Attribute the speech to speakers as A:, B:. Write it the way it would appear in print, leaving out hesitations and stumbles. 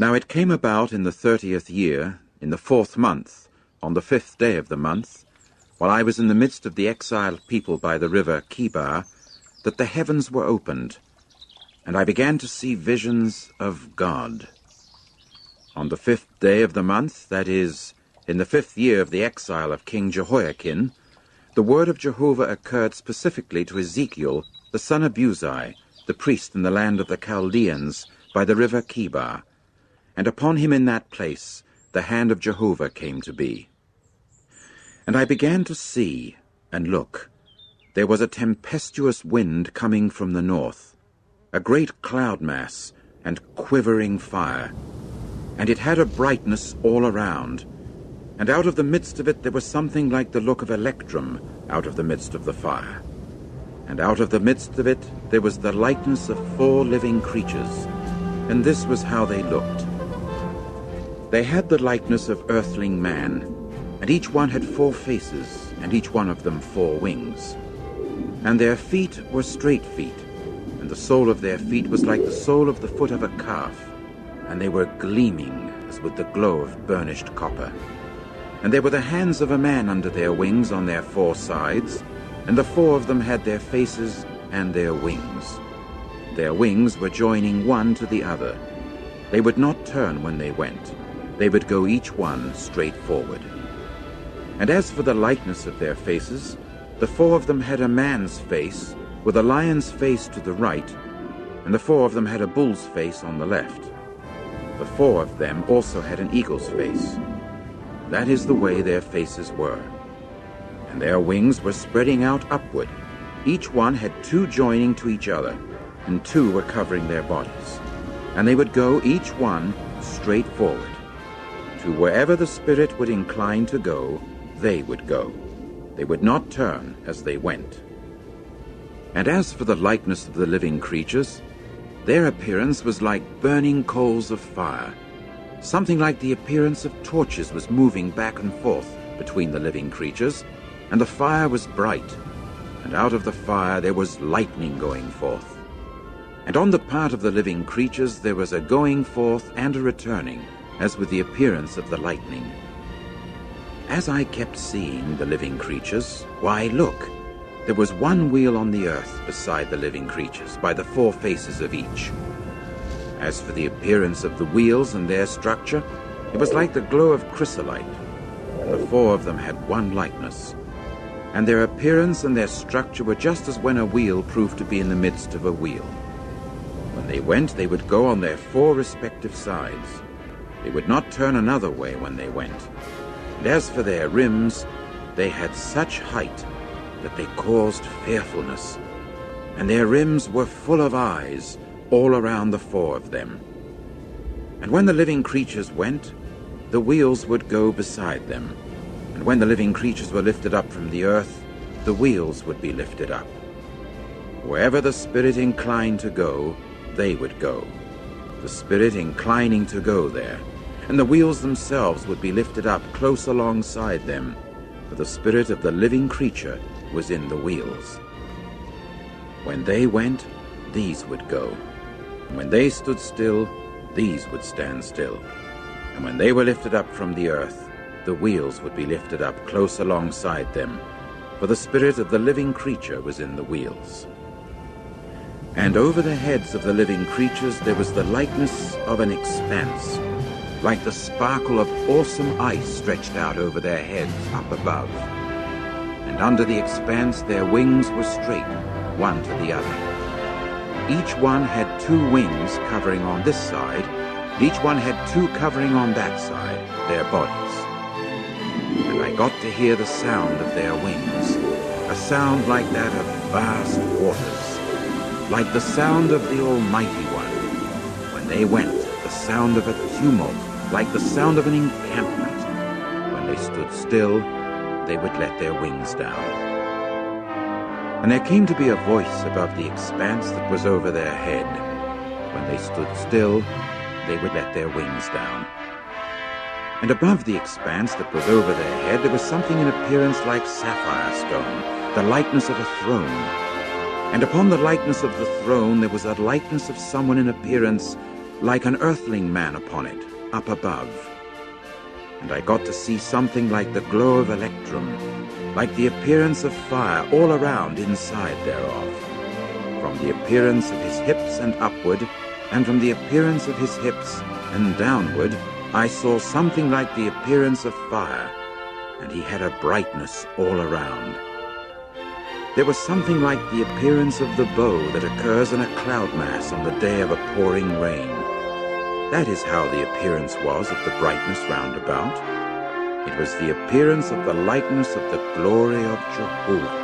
A: Now it came about in the 30th year, in the 4th month, on the 5th day of the month, while I was in the midst of the exiled people by the river Chebar, that the heavens were opened, and I began to see visions of God. On the 5th day of the month, that is, in the 5th year of the exile of King Jehoiakim, the word of Jehovah occurred specifically to Ezekiel, the son of Buzi, the priest in the land of the Chaldeans, by the river Chebar, and upon him in that place the hand of Jehovah came to be. And I began to see, and look, there was a tempestuous wind coming from the north, a great cloud mass and quivering fire, and it had a brightness all around, and out of the midst of it there was something like the look of electrum out of the midst of the fire. And out of the midst of it there was the likeness of 4 living creatures, and this was how they looked. They had the likeness of earthling man, and each one had 4 faces, and each one of them 4 wings. And their feet were straight feet, and the sole of their feet was like the sole of the foot of a calf, and they were gleaming as with the glow of burnished copper. And there were the hands of a man under their wings on their 4 sides, and the 4 of them had their faces and their wings. Their wings were joining one to the other. They would not turn when they went. They would go each one straight forward. And as for the likeness of their faces, the 4 of them had a man's face, with a lion's face to the right, and the 4 of them had a bull's face on the left. The 4 of them also had an eagle's face. That is the way their faces were. And their wings were spreading out upward. Each one had 2 joining to each other, and 2 were covering their bodies. And they would go, each one, straight forward. To wherever the Spirit would incline to go, they would go. They would not turn as they went. And as for the likeness of the living creatures, their appearance was like burning coals of fire. Something like the appearance of torches was moving back and forth between the living creatures, and the fire was bright, and out of the fire there was lightning going forth. And on the part of the living creatures there was a going forth and a returning, as with the appearance of the lightning. As I kept seeing the living creatures, why, look, there was one wheel on the earth beside the living creatures, by the 4 faces of each. As for the appearance of the wheels and their structure, it was like the glow of chrysolite, and the 4 of them had one likeness. And their appearance and their structure were just as when a wheel proved to be in the midst of a wheel. When they went, they would go on their 4 respective sides. They would not turn another way when they went. And as for their rims, they had such height that they caused fearfulness, and their rims were full of eyes all around the 4 of them. And when the living creatures went, the wheels would go beside them, and when the living creatures were lifted up from the earth, the wheels would be lifted up. Wherever the Spirit inclined to go, they would go, the Spirit inclining to go there, and the wheels themselves would be lifted up close alongside them, for the spirit of the living creature was in the wheels. When they went, these would go, and when they stood still, these would stand still. And when they were lifted up from the earth, the wheels would be lifted up close alongside them, for the spirit of the living creature was in the wheels. And over the heads of the living creatures there was the likeness of an expanse, like the sparkle of awesome ice stretched out over their heads up above. And under the expanse their wings were straight, one to the other. Each one had 2 wings covering on this side, and each one had 2 covering on that side, their bodies. And I got to hear the sound of their wings, a sound like that of vast waters, like the sound of the Almighty One. When they went, the sound of a tumult, like the sound of an encampment. When they stood still, they would let their wings down. And there came to be a voice above the expanse that was over their head. When they stood still, they would let their wings down. And above the expanse that was over their head there was something in appearance like sapphire stone, the likeness of a throne. And upon the likeness of the throne there was a likeness of someone in appearance like an earthling man upon it, up above. And I got to see something like the glow of electrum, like the appearance of fire all around inside thereof. From the appearance of his hips and upward, and from the appearance of his hips and downward, I saw something like the appearance of fire, and he had a brightness all around. There was something like the appearance of the bow that occurs in a cloud mass on the day of a pouring rain. That is how the appearance was of the brightness round about. It was the appearance of the likeness of the glory of Jehovah.